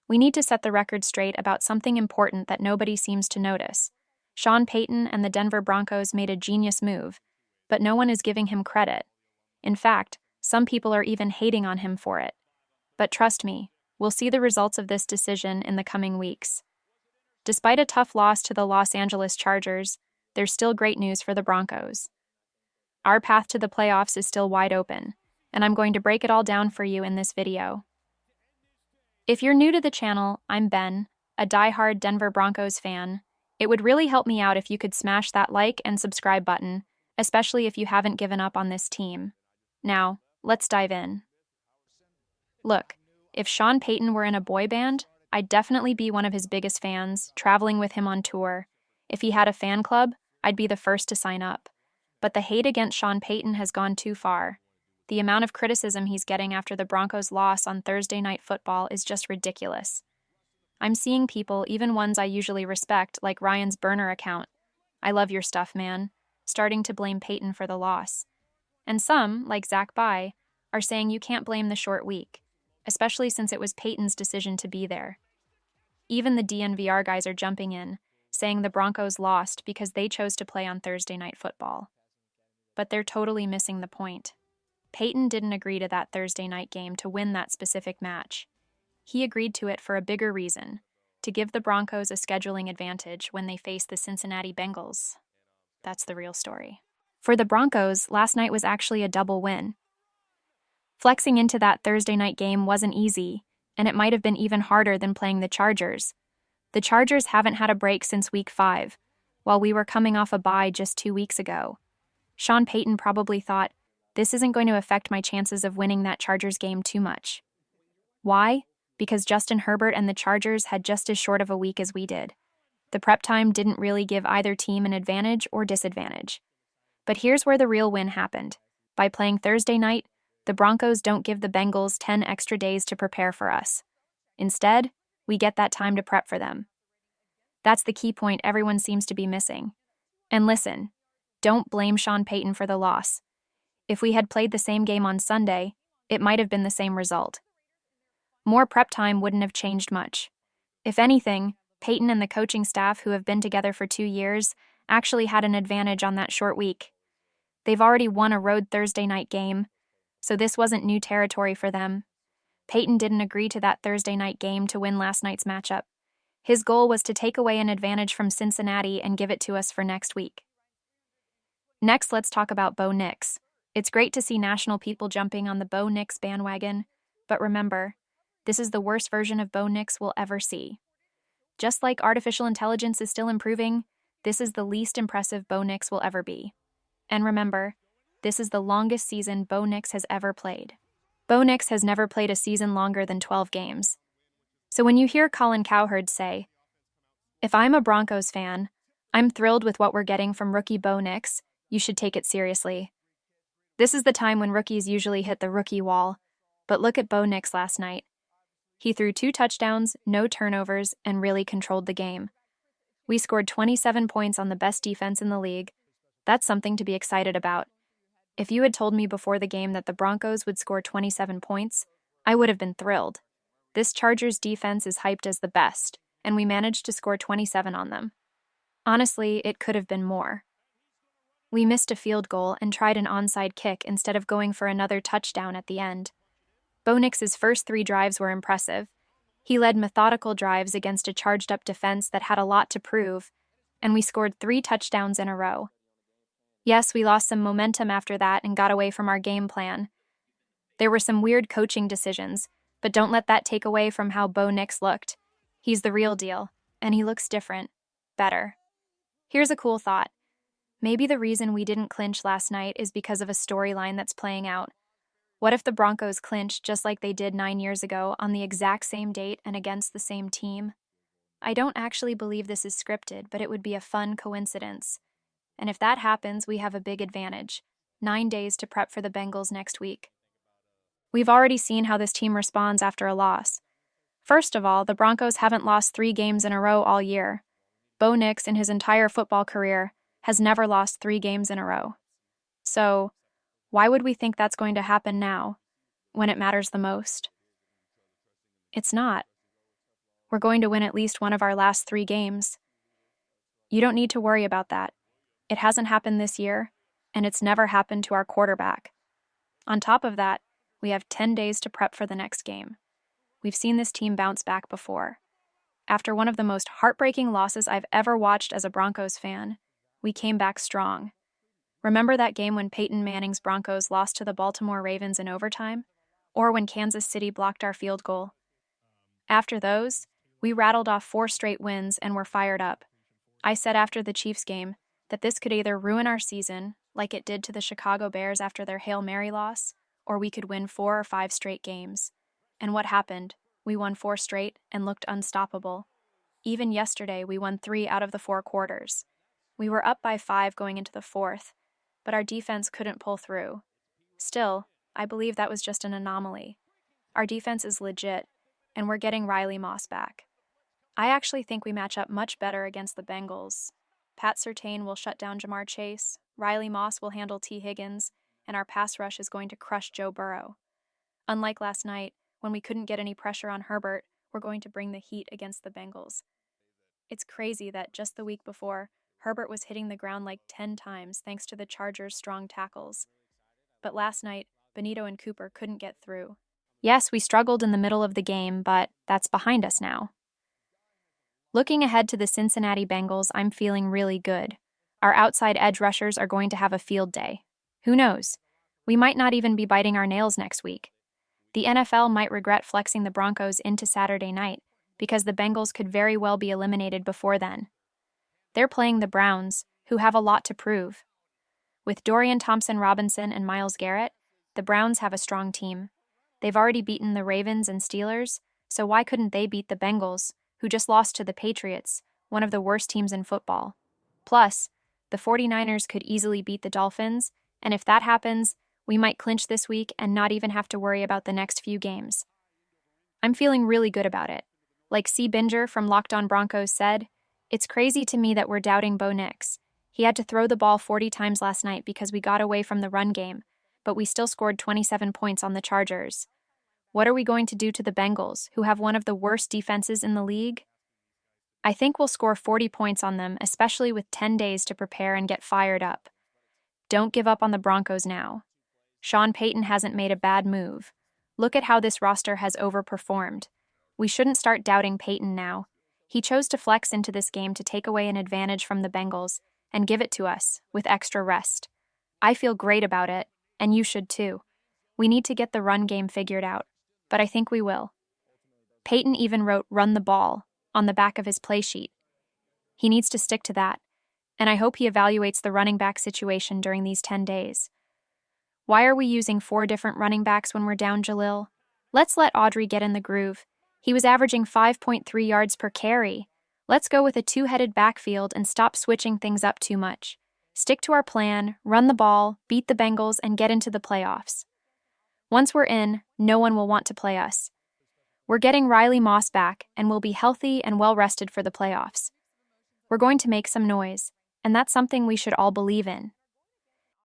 We need to set the record straight about something important that nobody seems to notice. Sean Payton and the Denver Broncos made a genius move, but no one is giving him credit. In fact, some people are even hating on him for it. But trust me, we'll see the results of this decision in the coming weeks. Despite a tough loss to the Los Angeles Chargers, there's still great news for the Broncos. Our path to the playoffs is still wide open, and I'm going to break it all down for you in this video. If you're new to the channel, I'm Ben, a diehard Denver Broncos fan. It would really help me out if you could smash that like and subscribe button, especially if you haven't given up on this team. Now, let's dive in. Look, if Sean Payton were in a boy band, I'd definitely be one of his biggest fans, traveling with him on tour. If he had a fan club, I'd be the first to sign up. But the hate against Sean Payton has gone too far. The amount of criticism he's getting after the Broncos' loss on Thursday Night Football is just ridiculous. I'm seeing people, even ones I usually respect, like Ryan's burner account, "I love your stuff, man," starting to blame Payton for the loss. And some, like Zach Bye, are saying you can't blame the short week, especially since it was Payton's decision to be there. Even the DNVR guys are jumping in, saying the Broncos lost because they chose to play on Thursday Night Football. But they're totally missing the point. Payton didn't agree to that Thursday night game to win that specific match. He agreed to it for a bigger reason, to give the Broncos a scheduling advantage when they face the Cincinnati Bengals. That's the real story. For the Broncos, last night was actually a double win. Flexing into that Thursday night game wasn't easy, and it might have been even harder than playing the Chargers. The Chargers haven't had a break since Week 5, while we were coming off a bye just 2 weeks ago. Sean Payton probably thought, this isn't going to affect my chances of winning that Chargers game too much. Why? Because Justin Herbert and the Chargers had just as short of a week as we did. The prep time didn't really give either team an advantage or disadvantage. But here's where the real win happened. By playing Thursday night, the Broncos don't give the Bengals 10 extra days to prepare for us. Instead, we get that time to prep for them. That's the key point everyone seems to be missing. And listen, don't blame Sean Payton for the loss. If we had played the same game on Sunday, it might have been the same result. More prep time wouldn't have changed much. If anything, Payton and the coaching staff, who have been together for 2 years, actually had an advantage on that short week. They've already won a road Thursday night game, so this wasn't new territory for them. Payton didn't agree to that Thursday night game to win last night's matchup. His goal was to take away an advantage from Cincinnati and give it to us for next week. Next, let's talk about Bo Nix. It's great to see national people jumping on the Bo Nix bandwagon, but remember, this is the worst version of Bo Nix we'll ever see. Just like artificial intelligence is still improving, this is the least impressive Bo Nix will ever be. And remember, this is the longest season Bo Nix has ever played. Bo Nix has never played a season longer than 12 games. So when you hear Colin Cowherd say, "If I'm a Broncos fan, I'm thrilled with what we're getting from rookie Bo Nix, you should take it seriously." This is the time when rookies usually hit the rookie wall, but look at Bo Nix last night. He threw 2 touchdowns, no turnovers, and really controlled the game. We scored 27 points on the best defense in the league. That's something to be excited about. If you had told me before the game that the Broncos would score 27 points, I would have been thrilled. This Chargers defense is hyped as the best, and we managed to score 27 on them. Honestly, it could have been more. We missed a field goal and tried an onside kick instead of going for another touchdown at the end. Bo Nix's first 3 drives were impressive. He led methodical drives against a charged-up defense that had a lot to prove, and we scored 3 touchdowns in a row. Yes, we lost some momentum after that and got away from our game plan. There were some weird coaching decisions, but don't let that take away from how Bo Nix looked. He's the real deal, and he looks different, better. Here's a cool thought. Maybe the reason we didn't clinch last night is because of a storyline that's playing out. What if the Broncos clinched just like they did 9 years ago on the exact same date and against the same team? I don't actually believe this is scripted, but it would be a fun coincidence. And if that happens, we have a big advantage. 9 days to prep for the Bengals next week. We've already seen how this team responds after a loss. First of all, the Broncos haven't lost 3 games in a row all year. Bo Nix, in his entire football career, has never lost 3 games in a row. So, why would we think that's going to happen now, when it matters the most? It's not. We're going to win at least one of our last 3 games. You don't need to worry about that. It hasn't happened this year, and it's never happened to our quarterback. On top of that, we have 10 days to prep for the next game. We've seen this team bounce back before. After one of the most heartbreaking losses I've ever watched as a Broncos fan, we came back strong. Remember that game when Peyton Manning's Broncos lost to the Baltimore Ravens in overtime? Or when Kansas City blocked our field goal? After those, we rattled off 4 straight wins and were fired up. I said after the Chiefs game that this could either ruin our season, like it did to the Chicago Bears after their Hail Mary loss, or we could win 4 or 5 straight games. And what happened? We won 4 straight and looked unstoppable. Even yesterday, we won 3 out of the 4 quarters. We were up by 5 going into the 4th, but our defense couldn't pull through. Still, I believe that was just an anomaly. Our defense is legit, and we're getting Riley Moss back. I actually think we match up much better against the Bengals. Pat Surtain will shut down Jamar Chase, Riley Moss will handle T. Higgins, and our pass rush is going to crush Joe Burrow. Unlike last night, when we couldn't get any pressure on Herbert, we're going to bring the heat against the Bengals. It's crazy that just the week before, Herbert was hitting the ground like 10 times thanks to the Chargers' strong tackles. But last night, Benito and Cooper couldn't get through. Yes, we struggled in the middle of the game, but that's behind us now. Looking ahead to the Cincinnati Bengals, I'm feeling really good. Our outside edge rushers are going to have a field day. Who knows? We might not even be biting our nails next week. The NFL might regret flexing the Broncos into Saturday night because the Bengals could very well be eliminated before then. They're playing the Browns, who have a lot to prove. With Dorian Thompson-Robinson and Myles Garrett, the Browns have a strong team. They've already beaten the Ravens and Steelers, so why couldn't they beat the Bengals, who just lost to the Patriots, one of the worst teams in football? Plus, the 49ers could easily beat the Dolphins, and if that happens, we might clinch this week and not even have to worry about the next few games. I'm feeling really good about it. Like C. Binger from Locked On Broncos said, "It's crazy to me that we're doubting Bo Nix. He had to throw the ball 40 times last night because we got away from the run game, but we still scored 27 points on the Chargers. What are we going to do to the Bengals, who have one of the worst defenses in the league? I think we'll score 40 points on them, especially with 10 days to prepare and get fired up. Don't give up on the Broncos now. Sean Payton hasn't made a bad move. Look at how this roster has overperformed. We shouldn't start doubting Payton now. He chose to flex into this game to take away an advantage from the Bengals and give it to us with extra rest. I feel great about it, and you should too. We need to get the run game figured out, but I think we will." Payton even wrote "run the ball" on the back of his play sheet. He needs to stick to that, and I hope he evaluates the running back situation during these 10 days. Why are we using 4 different running backs when we're down Jalil? Let's let Audrey get in the groove. He was averaging 5.3 yards per carry. Let's go with a 2-headed backfield and stop switching things up too much. Stick to our plan, run the ball, beat the Bengals, and get into the playoffs. Once we're in, no one will want to play us. We're getting Riley Moss back, and we'll be healthy and well-rested for the playoffs. We're going to make some noise, and that's something we should all believe in.